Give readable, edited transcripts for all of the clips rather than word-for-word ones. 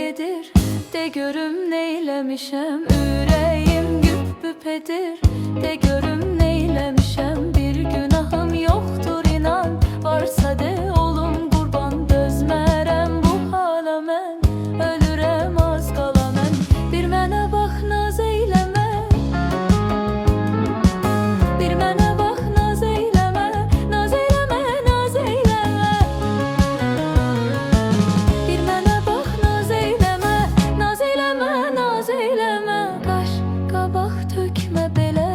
gedir. De görüm neylemişem, ürəyim güp-güp edir. De görüm neylemişem, bir günahım yoktur inan. Varsa de olum qurban, dözmərəm bu hala mən. Ölürəm az qala mən, bir mənə bax naz eyləmə. Bir mənə bax naz eyləmə, naz eyləmə, naz eyləmə. Bir mənə bax naz eyləmə, naz eyləmə, naz eyləmə. Qaş qabaq tökmə belə,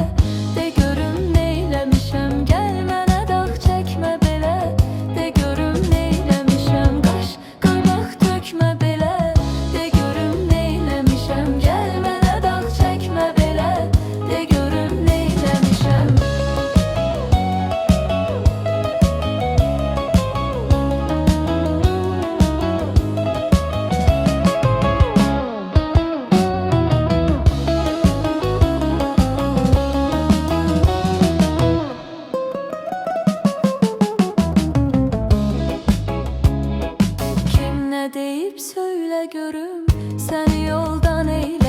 de görüm neyləmişəm. Gəl mənə dağ çəkmə belə, de görüm neyləmişəm. Qaş qabaq tökmə belə, de görüm neyləmişəm. Gəl mənə dağ çəkmə belə, de görüm neyləmişəm. Kim ne deyip söyle görüm, səni yoldan eylə.